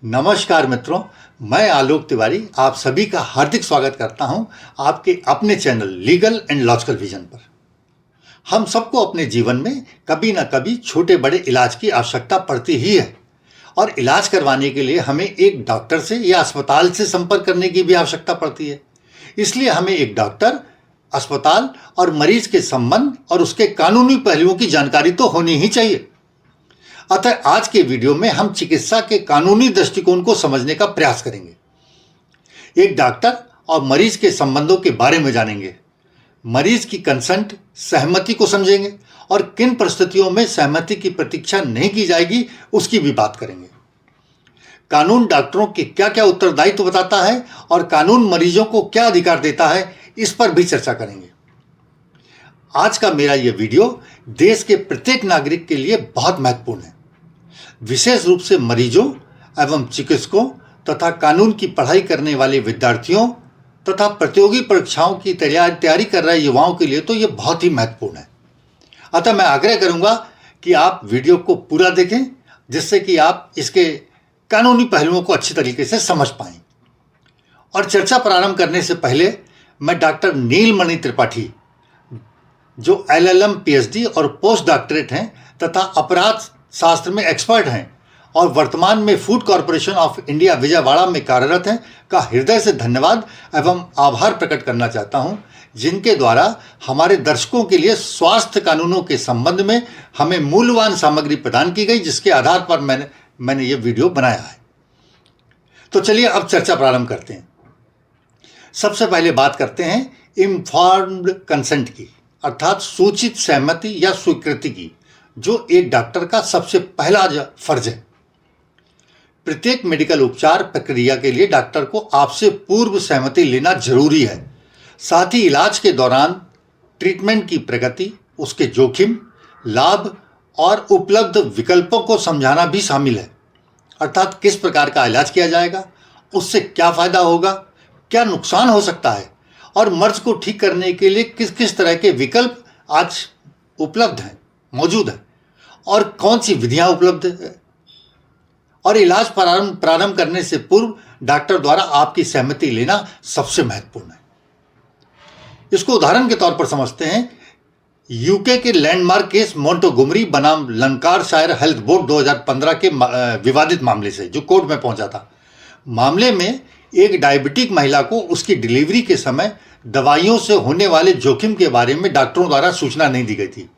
नमस्कार मित्रों, मैं आलोक तिवारी आप सभी का हार्दिक स्वागत करता हूं आपके अपने channel legal and logical vision पर। हम सबको अपने जीवन में कभी ना कभी छोटे बड़े इलाज की आवश्यकता पड़ती ही है और इलाज करवाने के लिए हमें एक डॉक्टर से या अस्पताल से संपर्क करने की भी आवश्यकता पड़ती है। इसलिए हमें एक डॉक्टर, अस्पताल और मरीज के संबंध और उसके कानूनी पहलुओं की जानकारी तो होनी ही चाहिए। अतः आज के वीडियो में हम चिकित्सा के कानूनी दृष्टिकोण को समझने का प्रयास करेंगे। एक डॉक्टर और मरीज के संबंधों के बारे में जानेंगे, मरीज की कंसेंट सहमति को समझेंगे और किन परिस्थितियों में सहमति की प्रतीक्षा नहीं की जाएगी उसकी भी बात करेंगे। कानून डॉक्टरों के क्या क्या उत्तरदायित्व बताता है और कानून मरीजों को क्या अधिकार देता है, इस पर भी चर्चा करेंगे। आज का मेरा यह वीडियो देश के प्रत्येक नागरिक के लिए बहुत महत्वपूर्ण है, विशेष रूप से मरीजों एवं चिकित्सकों तथा कानून की पढ़ाई करने वाले विद्यार्थियों तथा प्रतियोगी परीक्षाओं की तैयारी कर रहे युवाओं के लिए तो यह बहुत ही महत्वपूर्ण है। अतः मैं आग्रह करूंगा कि आप वीडियो को पूरा देखें, जिससे कि आप इसके कानूनी पहलुओं को अच्छी तरीके से समझ पाएं। और चर्चा प्रारंभ करने से पहले मैं डॉक्टर नीलमणि त्रिपाठी, जो LLM PhD और पोस्ट डॉक्टरेट हैं तथा अपराध शास्त्र में एक्सपर्ट हैं और वर्तमान में food corporation of India Vijayawada में कार्यरत हैं, का हृदय से धन्यवाद एवं आभार प्रकट करना चाहता हूं, जिनके द्वारा हमारे दर्शकों के लिए स्वास्थ्य कानूनों के संबंध में हमें मूल्यवान सामग्री प्रदान की गई, जिसके आधार पर मैंने ये वीडियो बनाया है। तो चलिए अब चर्चा प्रारंभ करते हैं। सबसे पहले बात करते हैं इन्फॉर्म्ड कंसेंट की, अर्थात सूचित सहमति या स्वीकृति की, जो एक डॉक्टर का सबसे पहला फर्ज है। प्रत्येक मेडिकल उपचार प्रक्रिया के लिए डॉक्टर को आपसे पूर्व सहमति लेना जरूरी है। साथ ही इलाज के दौरान ट्रीटमेंट की प्रगति, उसके जोखिम, लाभ और उपलब्ध विकल्पों को समझाना भी शामिल है। अर्थात किस प्रकार का इलाज किया जाएगा, उससे क्या फायदा होगा, क्या नुकसान हो सकता है और मर्ज को ठीक करने के लिए किस किस तरह के विकल्प आज उपलब्ध हैं, मौजूद हैं और कौन सी विधियां उपलब्ध है। और इलाज प्रारंभ करने से पूर्व डॉक्टर द्वारा आपकी सहमति लेना सबसे महत्वपूर्ण है। इसको उदाहरण के तौर पर समझते हैं। यूके के लैंडमार्क केस मोंटोगोमरी बनाम लंकाशायर हेल्थ बोर्ड 2015 के विवादित मामले से, जो कोर्ट में पहुंचा था। मामले में एक डायबिटिक महिला को उसकी डिलीवरी के समय दवाइयों से होने वाले जोखिम के बारे में डॉक्टरों द्वारा सूचना नहीं दी गई थी।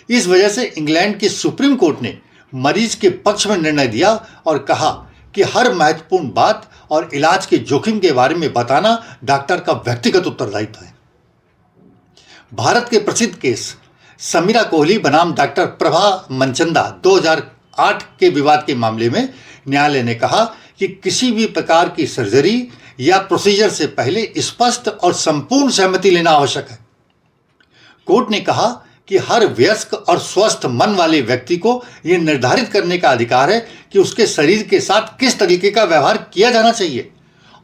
इस वजह से इंग्लैंड की सुप्रीम कोर्ट ने मरीज के पक्ष में निर्णय दिया और कहा कि हर महत्वपूर्ण बात और इलाज के जोखिम के बारे में बताना डॉक्टर का व्यक्तिगत उत्तरदायित्व है। भारत के प्रसिद्ध केस समीरा कोहली बनाम डॉक्टर प्रभा मनचंदा 2008 के विवाद के मामले में न्यायालय ने कहा कि किसी भी प्रकार की सर्जरी या प्रोसीजर से पहले स्पष्ट और संपूर्ण सहमति लेना आवश्यक है। कोर्ट ने कहा कि हर वयस्क और स्वस्थ मन वाले व्यक्ति को यह निर्धारित करने का अधिकार है कि उसके शरीर के साथ किस तरीके का व्यवहार किया जाना चाहिए,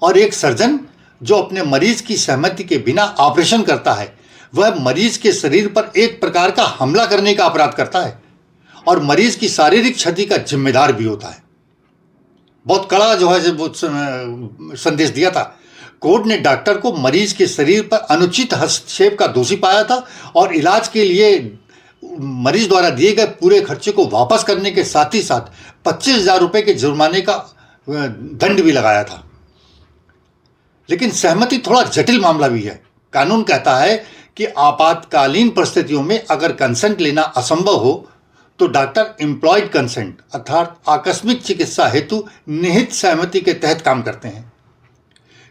और एक सर्जन जो अपने मरीज की सहमति के बिना ऑपरेशन करता है, वह मरीज के शरीर पर एक प्रकार का हमला करने का अपराध करता है और मरीज की शारीरिक क्षति का जिम्मेदार भी होता है। बहुत कड़ा जो है संदेश दिया था। कोर्ट ने डॉक्टर को मरीज के शरीर पर अनुचित हस्तक्षेप का दोषी पाया था और इलाज के लिए मरीज द्वारा दिए गए पूरे खर्चे को वापस करने के साथ ही साथ 25,000 रुपये के जुर्माने का दंड भी लगाया था। लेकिन सहमति थोड़ा जटिल मामला भी है। कानून कहता है कि आपातकालीन परिस्थितियों में अगर कंसेंट लेना असंभव हो तो डॉक्टर एम्प्लॉयड कंसेंट, अर्थात आकस्मिक चिकित्सा हेतु निहित सहमति के तहत काम करते हैं,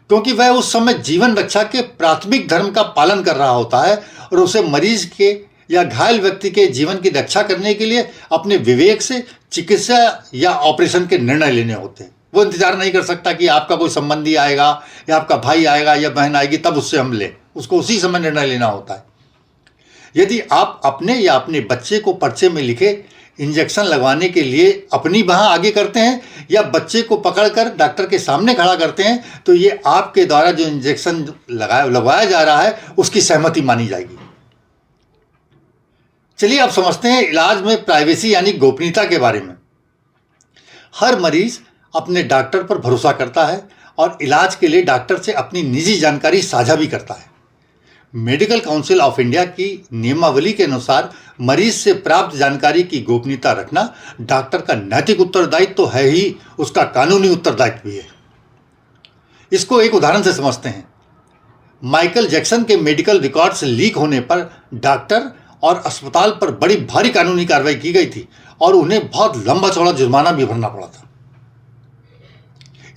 क्योंकि वह उस समय जीवन रक्षा के प्राथमिक धर्म का पालन कर रहा होता है और उसे मरीज के या घायल व्यक्ति के जीवन की रक्षा करने के लिए अपने विवेक से चिकित्सा या ऑपरेशन के निर्णय लेने होते हैं। वो इंतजार नहीं कर सकता कि आपका कोई संबंधी आएगा या आपका भाई आएगा या बहन आएगी तब उससे हम लें, उसको उसी समय निर्णय लेना होता है। यदि आप अपने या अपने बच्चे को पर्चे में लिखे इंजेक्शन लगवाने के लिए अपनी बाह आगे करते हैं या बच्चे को पकड़कर डॉक्टर के सामने खड़ा करते हैं, तो ये आपके द्वारा जो इंजेक्शन लगवाया जा रहा है उसकी सहमति मानी जाएगी। चलिए अब समझते हैं इलाज में प्राइवेसी यानी गोपनीयता के बारे में। हर मरीज अपने डॉक्टर पर भरोसा करता है और इलाज के लिए डॉक्टर से अपनी निजी जानकारी साझा भी करता है। मेडिकल काउंसिल ऑफ इंडिया की नियमावली के अनुसार मरीज से प्राप्त जानकारी की गोपनीयता रखना डॉक्टर का नैतिक उत्तरदायित्व तो है ही, उसका कानूनी उत्तरदायित्व भी है। इसको एक उदाहरण से समझते हैं। माइकल जैक्सन के मेडिकल रिकॉर्ड्स लीक होने पर डॉक्टर और अस्पताल पर बड़ी भारी कानूनी कार्रवाई की गई थी और उन्हें बहुत लंबा चौड़ा जुर्माना भी भरना पड़ा था।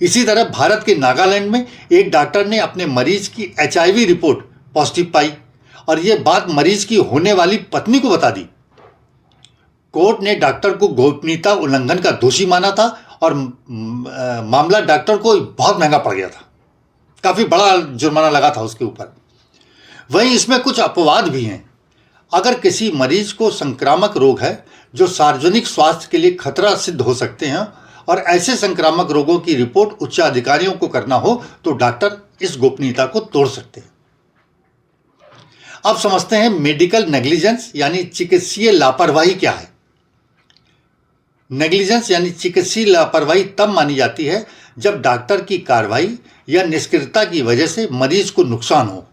इसी तरह भारत के नागालैंड में एक डॉक्टर ने अपने मरीज की HIV रिपोर्ट पॉजिटिव पाई और यह बात मरीज की होने वाली पत्नी को बता दी। कोर्ट ने डॉक्टर को गोपनीयता उल्लंघन का दोषी माना था और मामला डॉक्टर को बहुत महंगा पड़ गया था, काफी बड़ा जुर्माना लगा था उसके ऊपर। वहीं इसमें कुछ अपवाद भी हैं। अगर किसी मरीज को संक्रामक रोग है जो सार्वजनिक स्वास्थ्य के लिए खतरा सिद्ध हो सकते हैं और ऐसे संक्रामक रोगों की रिपोर्ट उच्च अधिकारियों को करना हो तो डॉक्टर इस गोपनीयता को तोड़ सकते हैं। अब समझते हैं मेडिकल नेग्लिजेंस यानी चिकित्सीय लापरवाही क्या है। नेग्लिजेंस यानी चिकित्सीय लापरवाही तब मानी जाती है जब डॉक्टर की कार्रवाई या निष्क्रियता की वजह से मरीज को नुकसान हो।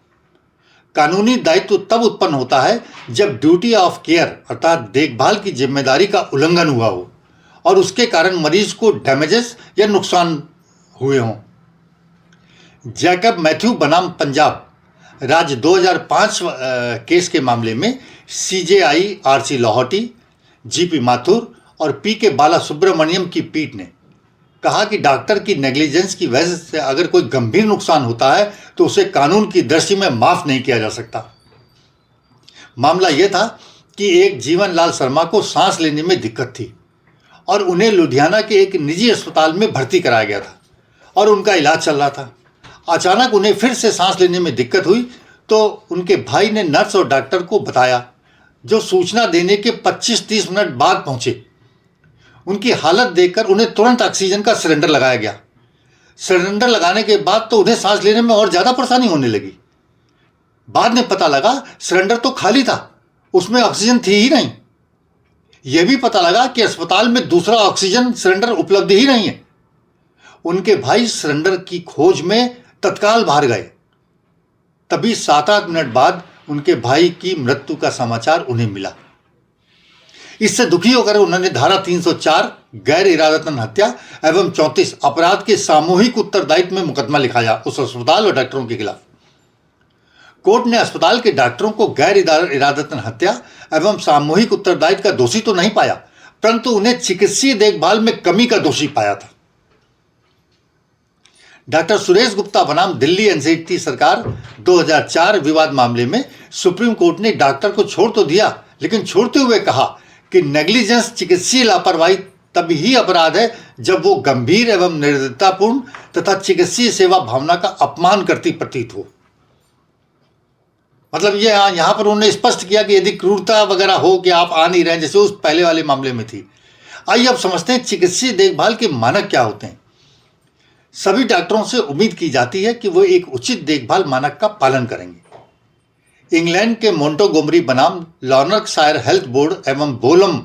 कानूनी दायित्व तब उत्पन्न होता है जब ड्यूटी ऑफ केयर अर्थात देखभाल की जिम्मेदारी का उल्लंघन हुआ हो और उसके कारण मरीज को डैमेजेस या नुकसान हुए हों। जैकब मैथ्यू बनाम पंजाब राज्य 2005 केस के मामले में CJI RC Lahoti, GP Mathur और PK बाला सुब्रमण्यम की पीठ ने कहा कि डॉक्टर की नेग्लिजेंस की वजह से अगर कोई गंभीर नुकसान होता है तो उसे कानून की दृष्टि में माफ नहीं किया जा सकता। मामला यह था कि एक जीवन लाल शर्मा को सांस लेने में दिक्कत थी और उन्हें लुधियाना के एक निजी अस्पताल में भर्ती कराया गया था और उनका इलाज चल रहा था। अचानक उन्हें फिर से सांस लेने में दिक्कत हुई तो उनके भाई ने नर्स और डॉक्टर को बताया, जो सूचना देने के 25-30 मिनट बाद पहुंचे। उनकी हालत देखकर उन्हें तुरंत ऑक्सीजन का सिलेंडर लगाया गया। सिलेंडर लगाने के बाद तो उन्हें सांस लेने में और ज़्यादा परेशानी होने लगी। बाद में पता लगा सिलेंडर तो खाली था, उसमें ऑक्सीजन थी ही नहीं। यह भी पता लगा कि अस्पताल में दूसरा ऑक्सीजन सिलेंडर उपलब्ध ही नहीं है। उनके भाई सिलेंडर की खोज में तत्काल बाहर गए। तभी 7-8 मिनट बाद उनके भाई की मृत्यु का समाचार उन्हें मिला। इससे दुखी होकर उन्होंने धारा 304 गैर इरादतन हत्या एवं 34 अपराध के सामूहिक उत्तरदायित्व में मुकदमा लिखाया उस अस्पताल और डॉक्टरों के खिलाफ। कोर्ट ने अस्पताल के डॉक्टरों को गैर इरादतन हत्या एवं सामूहिक उत्तरदायित्व का दोषी तो नहीं पाया, परंतु उन्हें चिकित्सीय देखभाल में कमी का दोषी पाया था। डॉक्टर सुरेश गुप्ता बनाम दिल्ली NCT सरकार 2004 विवाद मामले में सुप्रीम कोर्ट ने डॉक्टर को छोड़ तो दिया, लेकिन छोड़ते हुए कहा कि नेग्लिजेंस चिकित्सीय लापरवाही तभी ही अपराध है जब वो गंभीर एवं निर्दयतापूर्ण तथा चिकित्सीय सेवा भावना का अपमान करती प्रतीत हो। मतलब ये यहाँ पर उन्होंने स्पष्ट किया कि यदि क्रूरता वगैरह हो कि आप आ नहीं रहे जैसे उस पहले वाले मामले में थी। आइए अब समझते हैं चिकित्सीय देखभाल के मानक क्या होते हैं। सभी डॉक्टरों से उम्मीद की जाती है कि वो एक उचित देखभाल मानक का पालन करेंगे। इंग्लैंड के मोंटोगोमरी बनाम लॉर्नकशायर हेल्थ बोर्ड एवं बोलम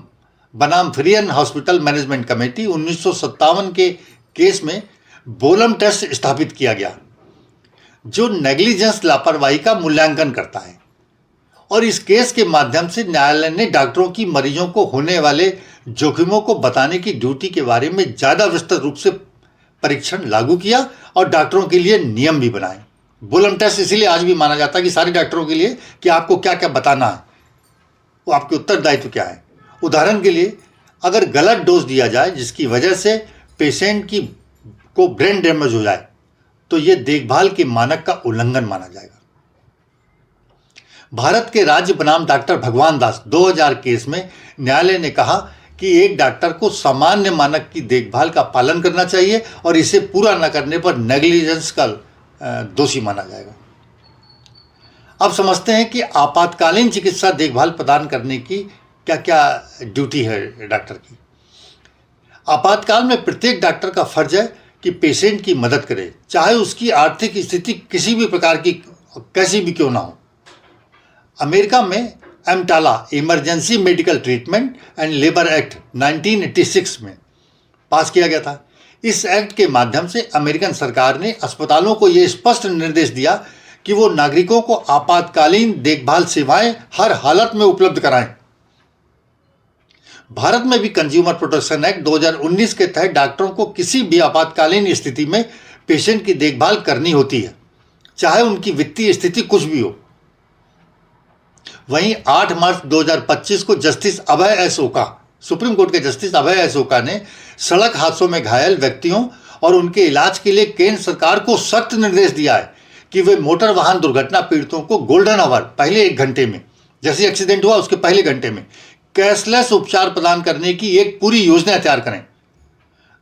बनाम फ्रियन हॉस्पिटल मैनेजमेंट कमेटी 1957 के केस में बोलम टेस्ट स्थापित किया गया, जो नेग्लिजेंस लापरवाही का मूल्यांकन करता है। और इस केस के माध्यम से न्यायालय ने डॉक्टरों की मरीजों को होने वाले जोखिमों को बताने की ड्यूटी के बारे में ज़्यादा विस्तृत रूप से परीक्षण लागू किया और डॉक्टरों के लिए नियम भी बनाए। बोलम टेस्ट इसीलिए आज भी माना जाता है कि सारे डॉक्टरों के लिए कि आपको क्या क्या बताना है, वो आपके उत्तरदायित्व क्या है। उदाहरण के लिए, अगर गलत डोज दिया जाए जिसकी वजह से पेशेंट को ब्रेन डैमेज हो जाए तो यह देखभाल के मानक का उल्लंघन माना जाएगा। भारत के राज्य बनाम डॉक्टर भगवान दास 2000 केस में न्यायालय ने कहा कि एक डॉक्टर को सामान्य मानक की देखभाल का पालन करना चाहिए और इसे पूरा न करने पर नेग्लिजेंस का दोषी माना जाएगा। अब समझते हैं कि आपातकालीन चिकित्सा देखभाल प्रदान करने की क्या क्या ड्यूटी है डॉक्टर की। आपातकाल में प्रत्येक डॉक्टर का फर्ज है कि पेशेंट की मदद करे, चाहे उसकी आर्थिक स्थिति किसी भी प्रकार की कैसी भी क्यों ना हो। अमेरिका में EMTALA emergency medical treatment and labour act 1986 में पास किया गया था। इस एक्ट के माध्यम से अमेरिकन सरकार ने अस्पतालों को यह स्पष्ट निर्देश दिया कि वो नागरिकों को आपातकालीन देखभाल सेवाएं हर हालत में उपलब्ध कराएं। भारत में भी कंज्यूमर प्रोटेक्शन एक्ट 2019 के तहत डॉक्टरों को किसी भी आपातकालीन स्थिति में पेशेंट की देखभाल करनी होती है, चाहे उनकी वित्तीय स्थिति कुछ भी हो। वहीं 8 मार्च 2025 को जस्टिस अभय एस ओका, सुप्रीम कोर्ट के जस्टिस अभय एस ओका ने सड़क हादसों में घायल व्यक्तियों और उनके इलाज के लिए केंद्र सरकार को सख्त निर्देश दिया है कि वे मोटर वाहन दुर्घटना पीड़ितों को गोल्डन आवर, पहले 1 घंटे में, जैसे एक्सीडेंट हुआ उसके पहले घंटे में कैशलेस उपचार प्रदान करने की एक पूरी योजना तैयार करें।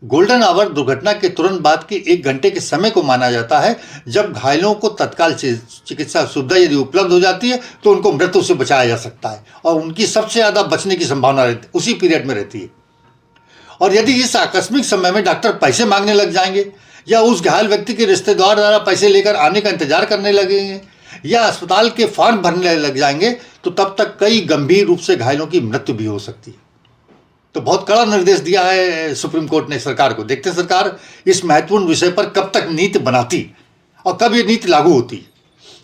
गोल्डन आवर दुर्घटना के तुरंत बाद के 1 घंटे के समय को माना जाता है जब घायलों को तत्काल चिकित्सा सुविधा यदि उपलब्ध हो जाती है तो उनको मृत्यु से बचाया जा सकता है और उनकी सबसे ज़्यादा बचने की संभावना उसी पीरियड में रहती है। और यदि इस आकस्मिक समय में डॉक्टर पैसे मांगने लग जाएंगे या उस घायल व्यक्ति के रिश्तेदार द्वारा पैसे लेकर आने का इंतजार करने लगेंगे या अस्पताल के फॉर्म भरने लग जाएंगे तो तब तक कई गंभीर रूप से घायलों की मृत्यु भी हो सकती है। तो बहुत कड़ा निर्देश दिया है सुप्रीम कोर्ट ने सरकार को। देखते हैं सरकार इस महत्वपूर्ण विषय पर कब तक नीति बनाती और कब ये नीति लागू होती,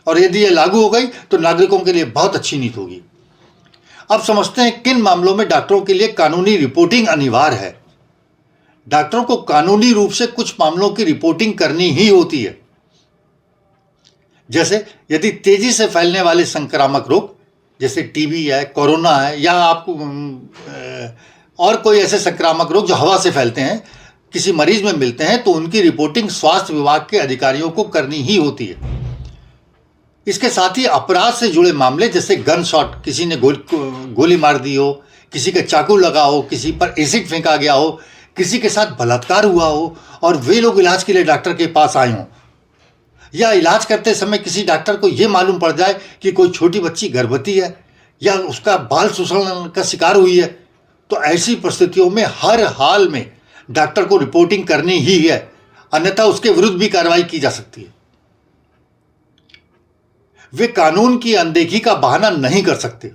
और यदि ये लागू हो गई तो नागरिकों के लिए बहुत अच्छी नीति होगी। अब समझते हैं किन मामलों में डॉक्टरों के लिए कानूनी रिपोर्टिंग अनिवार्य है। डॉक्टरों को कानूनी रूप से कुछ मामलों की रिपोर्टिंग करनी ही होती है, जैसे यदि तेजी से फैलने वाले संक्रामक रोग जैसे टीबी है, कोरोना है, या आपको और कोई ऐसे संक्रामक रोग जो हवा से फैलते हैं किसी मरीज में मिलते हैं तो उनकी रिपोर्टिंग स्वास्थ्य विभाग के अधिकारियों को करनी ही होती है। इसके साथ ही अपराध से जुड़े मामले जैसे गन शॉट, किसी ने गोली मार दी हो, किसी के चाकू लगा हो, किसी पर एसिड फेंका गया हो, किसी के साथ बलात्कार हुआ हो और वे लोग इलाज के लिए डॉक्टर के पास आए हों, या इलाज करते समय किसी डॉक्टर को यह मालूम पड़ जाए कि कोई छोटी बच्ची गर्भवती है या उसका बाल शोषण का शिकार हुई है, तो ऐसी परिस्थितियों में हर हाल में डॉक्टर को रिपोर्टिंग करनी ही है, अन्यथा उसके विरुद्ध भी कार्रवाई की जा सकती है। वे कानून की अनदेखी का बहाना नहीं कर सकते।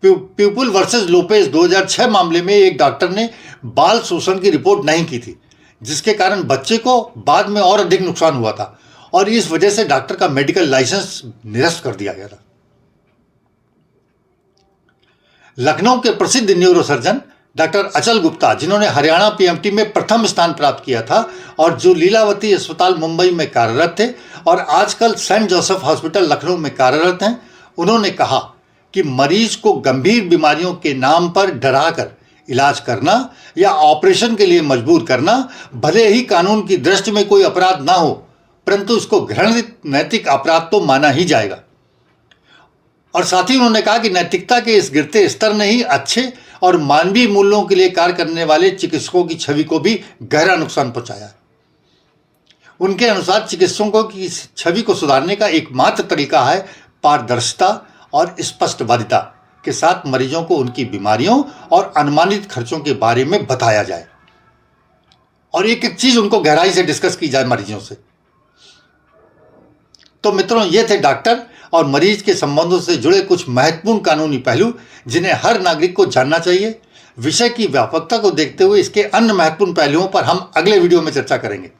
पीपल वर्सेस लोपेज 2006 मामले में एक डॉक्टर ने बाल शोषण की रिपोर्ट नहीं की थी, जिसके कारण बच्चे को बाद में और अधिक नुकसान हुआ था और इस वजह से डॉक्टर का मेडिकल लाइसेंस निरस्त कर दिया गया था। लखनऊ के प्रसिद्ध न्यूरोसर्जन डॉक्टर अचल गुप्ता, जिन्होंने हरियाणा पीएमटी में प्रथम स्थान प्राप्त किया था और जो लीलावती अस्पताल मुंबई में कार्यरत थे और आजकल सेंट जोसेफ हॉस्पिटल लखनऊ में कार्यरत हैं, उन्होंने कहा कि मरीज को गंभीर बीमारियों के नाम पर डराकर इलाज करना या ऑपरेशन के लिए मजबूर करना भले ही कानून की दृष्टि में कोई अपराध ना हो, परंतु इसको घृणित नैतिक अपराध तो माना ही जाएगा। और साथ ही उन्होंने कहा कि नैतिकता के इस गिरते स्तर ने ही अच्छे और मानवीय मूल्यों के लिए कार्य करने वाले चिकित्सकों की छवि को भी गहरा नुकसान पहुंचाया। उनके अनुसार चिकित्सकों की छवि को सुधारने का एकमात्र तरीका है पारदर्शिता और स्पष्टवादिता के साथ मरीजों को उनकी बीमारियों और अनुमानित खर्चों के बारे में बताया जाए और एक एक चीज उनको गहराई से डिस्कस की जाए मरीजों से। तो मित्रों, ये थे डॉक्टर और मरीज के संबंधों से जुड़े कुछ महत्वपूर्ण कानूनी पहलू जिन्हें हर नागरिक को जानना चाहिए। विषय की व्यापकता को देखते हुए इसके अन्य महत्वपूर्ण पहलुओं पर हम अगले वीडियो में चर्चा करेंगे।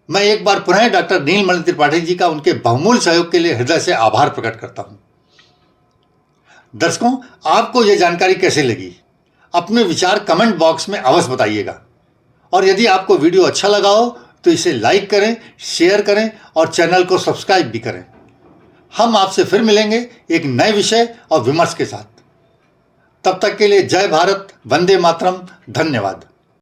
मैं एक बार पुनः डॉक्टर नीलमणि त्रिपाठी जी का उनके बहुमूल्य सहयोग के लिए हृदय से आभार प्रकट करता हूं। दर्शकों, आपको यह जानकारी कैसे लगी? अपने विचार कमेंट बॉक्स में अवश्य बताइएगा और यदि आपको वीडियो अच्छा लगा हो तो इसे लाइक करें, शेयर करें और चैनल को सब्सक्राइब भी करें। हम आपसे फिर मिलेंगे एक नए विषय और विमर्श के साथ। तब तक के लिए जय भारत, वंदे मातरम, धन्यवाद।